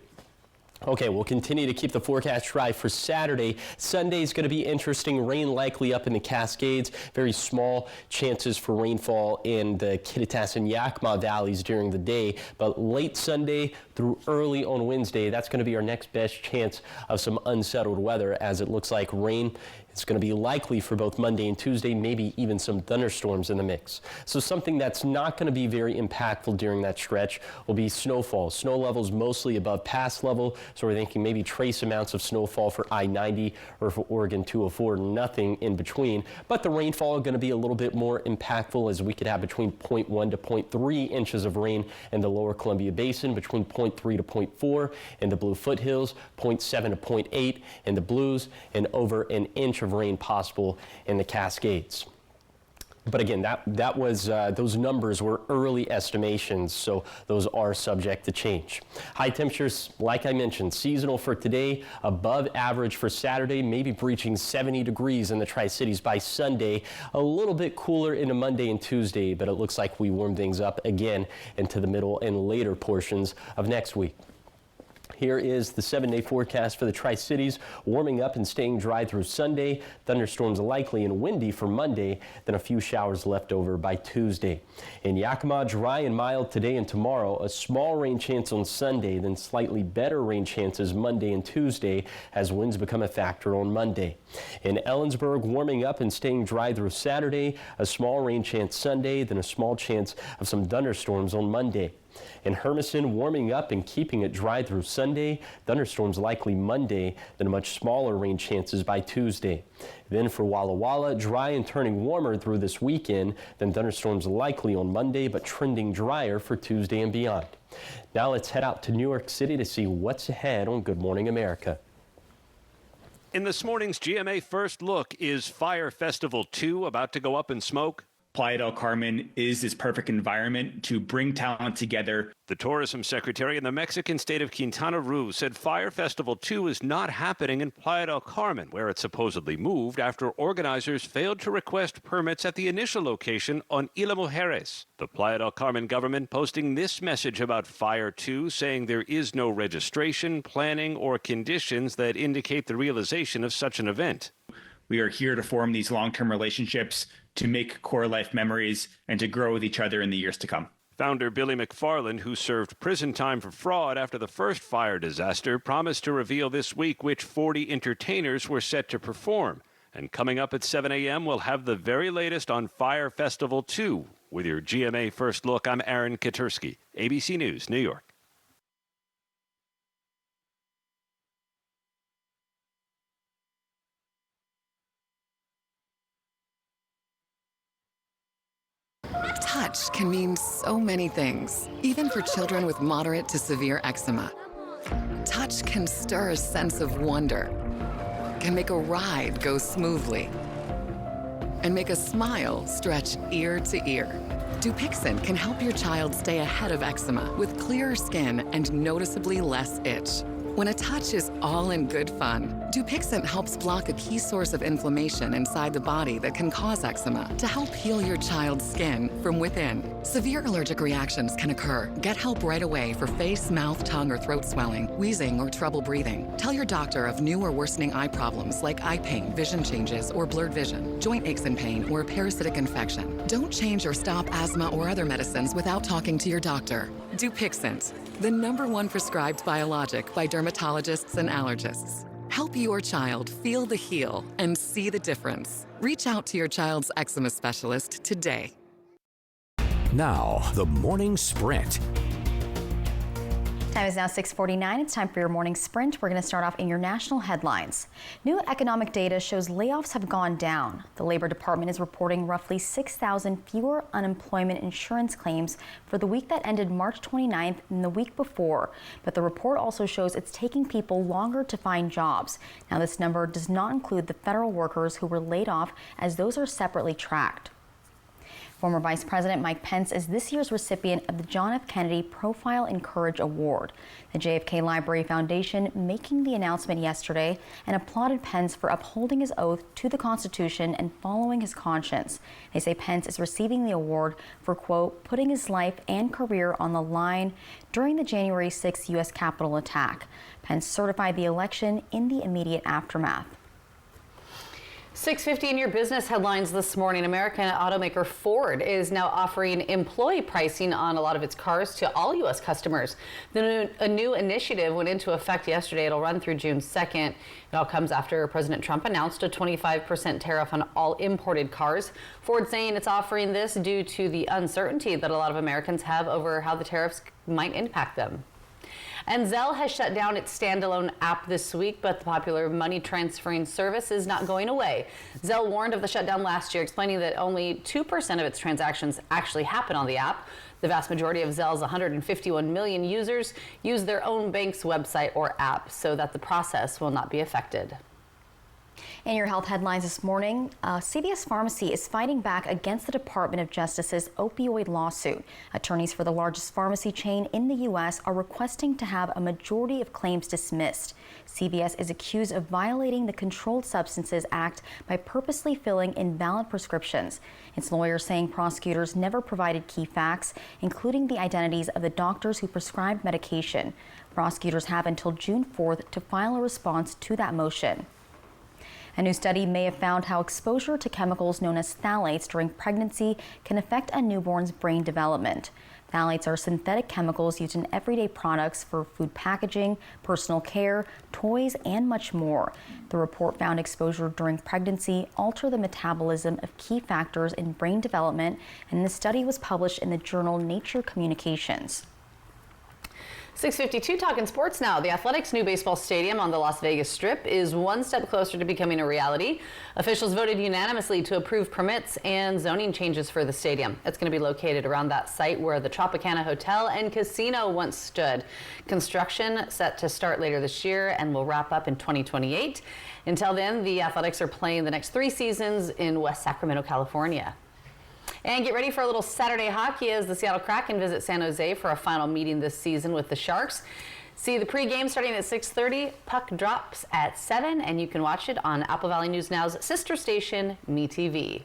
Okay, we'll continue to keep the forecast dry for Saturday. Sunday is going to be interesting. Rain likely up in the Cascades. Very small chances for rainfall in the Kittitas and Yakima valleys during the day. But late Sunday through early on Wednesday, that's going to be our next best chance of some unsettled weather, as it looks like rain is going to be likely for both Monday and Tuesday, maybe even some thunderstorms in the mix. So something that's not going to be very impactful during that stretch will be snowfall. Snow levels mostly above pass level. So we're thinking maybe trace amounts of snowfall for I-90 or for Oregon 204, nothing in between. But the rainfall is going to be a little bit more impactful, as we could have between 0.1 to 0.3 inches of rain in the lower Columbia Basin, between 0.3 to 0.4 in the Blue Foothills, 0.7 to 0.8 in the Blues, and over an inch of rain possible in the Cascades. But again, that was those numbers were early estimations, so those are subject to change. High temperatures, like I mentioned, seasonal for today, above average for Saturday, maybe breaching 70 degrees in the Tri-Cities by Sunday. A little bit cooler into Monday and Tuesday, but it looks like we warm things up again into the middle and later portions of next week. Here is the 7-day forecast for the Tri-Cities, warming up and staying dry through Sunday. Thunderstorms likely and windy for Monday, then a few showers left over by Tuesday. In Yakima, dry and mild today and tomorrow, a small rain chance on Sunday, then slightly better rain chances Monday and Tuesday as winds become a factor on Monday. In Ellensburg, warming up and staying dry through Saturday, a small rain chance Sunday, then a small chance of some thunderstorms on Monday. In Hermiston, warming up and keeping it dry through Sunday. Thunderstorms likely Monday, then much smaller rain chances by Tuesday. Then for Walla Walla, dry and turning warmer through this weekend, then thunderstorms likely on Monday, but trending drier for Tuesday and beyond. Now let's head out to New York City to see what's ahead on Good Morning America. In this morning's GMA First Look, is Fire Festival 2 about to go up in smoke? Playa del Carmen is this perfect environment to bring talent together. The tourism secretary in the Mexican state of Quintana Roo said Fire Festival 2 is not happening in Playa del Carmen, where it supposedly moved after organizers failed to request permits at the initial location on Isla Mujeres. The Playa del Carmen government posting this message about Fire 2, saying there is no registration, planning, or conditions that indicate the realization of such an event. We are here to form these long-term relationships, to make core life memories, and to grow with each other in the years to come. Founder Billy McFarland, who served prison time for fraud after the first fire disaster, promised to reveal this week which 40 entertainers were set to perform. And coming up at 7 a.m., we'll have the very latest on Fire Festival 2. With your GMA First Look, I'm Aaron Katursky, ABC News, New York. Touch can mean so many things, even for children with moderate to severe eczema. Touch can stir a sense of wonder, can make a ride go smoothly, and make a smile stretch ear to ear. Dupixent can help your child stay ahead of eczema with clearer skin and noticeably less itch. When a touch is all in good fun, Dupixent helps block a key source of inflammation inside the body that can cause eczema to help heal your child's skin from within. Severe allergic reactions can occur. Get help right away for face, mouth, tongue, or throat swelling, wheezing, or trouble breathing. Tell your doctor of new or worsening eye problems like eye pain, vision changes, or blurred vision, joint aches and pain, or a parasitic infection. Don't change or stop asthma or other medicines without talking to your doctor. Dupixent, the #1 prescribed biologic by dermatologists and allergists. Help your child feel the heal and see the difference. Reach out to your child's eczema specialist today. Now, the Morning Sprint. Time is now 6:49. It's time for your morning sprint. We're going to start off in your national headlines. New economic data shows layoffs have gone down. The Labor Department is reporting roughly 6,000 fewer unemployment insurance claims for the week that ended March 29th than the week before. But the report also shows it's taking people longer to find jobs. Now, this number does not include the federal workers who were laid off, as those are separately tracked. Former Vice President Mike Pence is this year's recipient of the John F. Kennedy Profile and Courage Award. The JFK Library Foundation making the announcement yesterday and applauded Pence for upholding his oath to the Constitution and following his conscience. They say Pence is receiving the award for, quote, putting his life and career on the line during the January 6th U.S. Capitol attack. Pence certified the election in the immediate aftermath. 6:50 in your business headlines this morning. American automaker Ford is now offering employee pricing on a lot of its cars to all U.S. customers. A new initiative went into effect yesterday. It'll run through June 2nd. It all comes after President Trump announced a 25% tariff on all imported cars. Ford saying it's offering this due to the uncertainty that a lot of Americans have over how the tariffs might impact them. And Zelle has shut down its standalone app this week, but the popular money transferring service is not going away. Zelle warned of the shutdown last year, explaining that only 2% of its transactions actually happen on the app. The vast majority of Zelle's 151 million users use their own bank's website or app, so that the process will not be affected. In your health headlines this morning, CVS Pharmacy is fighting back against the Department of Justice's opioid lawsuit. Attorneys for the largest pharmacy chain in the U.S. are requesting to have a majority of claims dismissed. CVS is accused of violating the Controlled Substances Act by purposely filling invalid prescriptions. Its lawyers saying prosecutors never provided key facts, including the identities of the doctors who prescribed medication. Prosecutors have until June 4th to file a response to that motion. A new study may have found how exposure to chemicals known as phthalates during pregnancy can affect a newborn's brain development. Phthalates are synthetic chemicals used in everyday products for food packaging, personal care, toys, and much more. The report found exposure during pregnancy alter the metabolism of key factors in brain development, and the study was published in the journal Nature Communications. 6:52 talking sports now. The Athletics' new baseball stadium on the Las Vegas Strip is one step closer to becoming a reality. Officials voted unanimously to approve permits and zoning changes for the stadium. It's going to be located around that site where the Tropicana Hotel and Casino once stood. Construction set to start later this year and will wrap up in 2028. Until then, the Athletics are playing the next 3 seasons in West Sacramento, California. And get ready for a little Saturday hockey as the Seattle Kraken visit San Jose for a final meeting this season with the Sharks. See the pregame starting at 6:30. Puck drops at 7, and you can watch it on Apple Valley News Now's sister station, MeTV.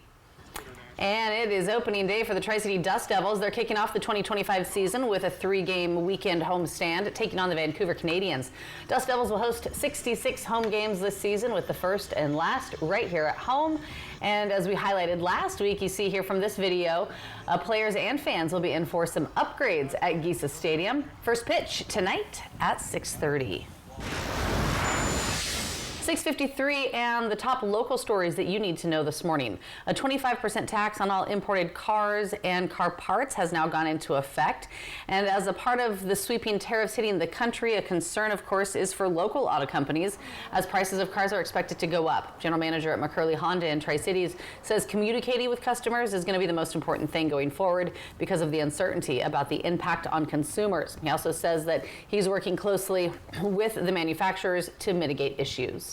And it is opening day for the Tri-City Dust Devils. They're kicking off the 2025 season with a 3-game weekend homestand, taking on the Vancouver Canadians. Dust Devils will host 66 home games this season, with the first and last right here at home. And as we highlighted last week, you see here from this video, players and fans will be in for some upgrades at Giza Stadium. First pitch tonight at 6:30. 6:53, and the top local stories that you need to know this morning. A 25% tax on all imported cars and car parts has now gone into effect. And as a part of the sweeping tariffs hitting the country, a concern, of course, is for local auto companies, as prices of cars are expected to go up. General Manager at McCurley Honda in Tri-Cities says communicating with customers is going to be the most important thing going forward because of the uncertainty about the impact on consumers. He also says that he's working closely with the manufacturers to mitigate issues.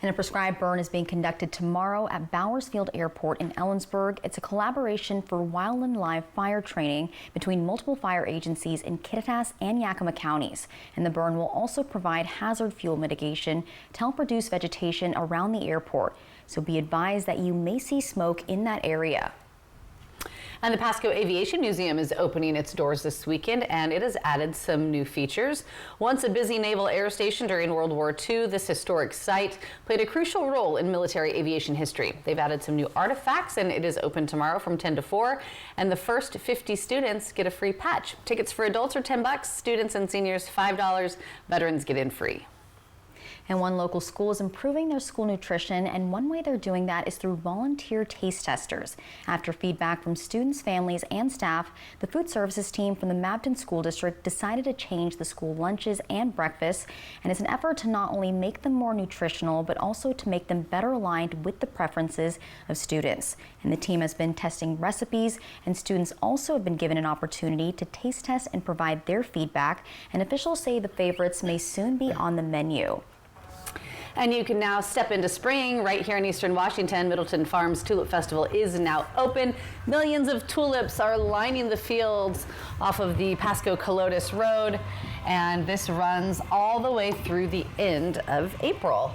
And a prescribed burn is being conducted tomorrow at Bowersfield Airport in Ellensburg. It's a collaboration for wildland live fire training between multiple fire agencies in Kittitas and Yakima counties. And the burn will also provide hazard fuel mitigation to help reduce vegetation around the airport. So be advised that you may see smoke in that area. And the Pasco Aviation Museum is opening its doors this weekend, and it has added some new features. Once a busy naval air station during World War II, this historic site played a crucial role in military aviation history. They've added some new artifacts, and it is open tomorrow from 10 to 4. And the first 50 students get a free patch. Tickets for adults are $10, students and seniors $5. Veterans get in free. And one local school is improving their school nutrition, and one way they're doing that is through volunteer taste testers. After feedback from students, families, and staff, the food services team from the Mabton School District decided to change the school lunches and breakfasts, and it's an effort to not only make them more nutritional, but also to make them better aligned with the preferences of students. And the team has been testing recipes, and students also have been given an opportunity to taste test and provide their feedback, and officials say the favorites may soon be on the menu. And you can now step into spring right here in Eastern Washington. Middleton Farms Tulip Festival is now open. Millions of tulips are lining the fields off of the Pasco-Colotis Road, and this runs all the way through the end of April.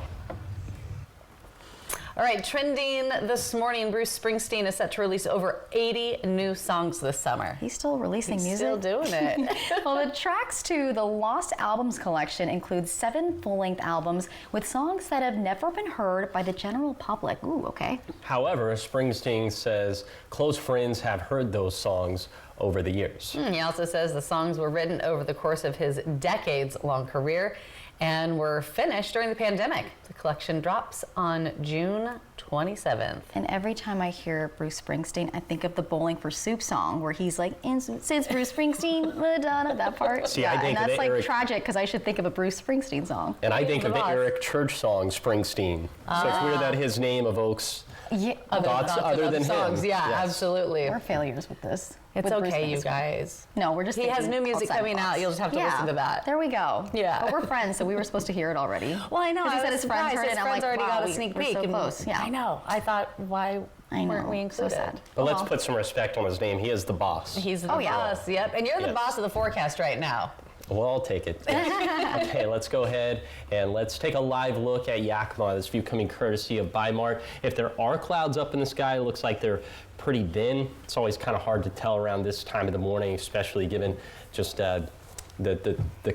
All right, trending this morning, Bruce Springsteen is set to release over 80 new songs this summer. He's still releasing music. Still doing it. Well, the tracks to the Lost Albums collection include 7 full-length albums with songs that have never been heard by the general public. Ooh, okay. However, Springsteen says close friends have heard those songs over the years. He also says the songs were written over the course of his decades-long career and were finished during the pandemic. The collection drops on June 27th. And every time I hear Bruce Springsteen, I think of the Bowling for Soup song where he's like, and since Bruce Springsteen, Madonna, that part. See, I think and that's like Eric, tragic because I should think of a Bruce Springsteen song. And I think of the Eric Church song, Springsteen. So it's weird that his name evokes thoughts other than songs. him. Yeah, Yes. absolutely. We're failures with this. It's with Bruce okay, you Springsteen. guys. No, we're just He has thinking new music outside the coming out. box. You'll just have to listen to that. There we go. Yeah. But we're friends, so we were supposed to hear it already. Well, I know. He I said was his friends surprised. heard it, His and I'm friends like, already wow, got a sneak we're peek. so and close. Yeah. I know. I thought, why weren't we included? So sad. But let's put some respect on his name. He is the boss. He's the boss. Yep. And you're the Yes. boss of the forecast right now. Well, I'll take it. Okay, let's go ahead and let's take a live look at Yakima. This view coming courtesy of Bi-Mart. If there are clouds up in the sky, it looks like they're pretty thin. It's always kind of hard to tell around this time of the morning, especially given just the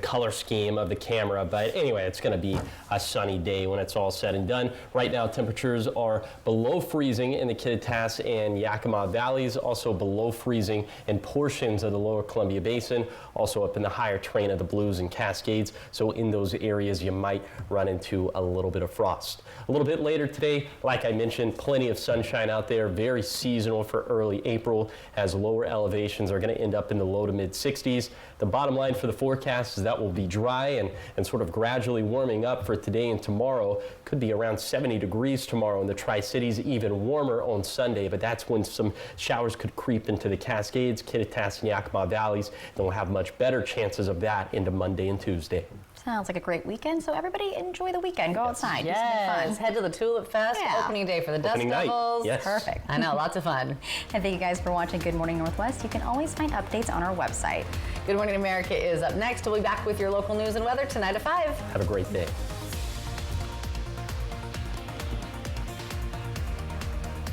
color scheme of the camera. But anyway, it's going to be a sunny day when it's all said and done. Right now, temperatures are below freezing in the Kittitas and Yakima valleys, also below freezing in portions of the lower Columbia Basin, also up in the higher terrain of the Blues and Cascades. So in those areas, you might run into a little bit of frost. A little bit later today, like I mentioned, plenty of sunshine out there, very seasonal for early April, as lower elevations are going to end up in the low to mid 60s. The bottom line for the forecast is that will be dry and sort of gradually warming up for today and tomorrow. Could be around 70 degrees tomorrow in the Tri-Cities, even warmer on Sunday, but that's when some showers could creep into the Cascades, Kittitas, and Yakima valleys, and we'll have much better chances of that into Monday and Tuesday. Sounds like a great weekend, so everybody enjoy the weekend. Go outside. Do something Yes. fun. Head to the Tulip Fest. Yeah. Opening day for the Dust Opening night. Devils. Yes. Perfect. I know. Lots of fun. And thank you guys for watching Good Morning Northwest. You can always find updates on our website. Good Morning America is up next. We'll be back with your local news and weather tonight at 5. Have a great day.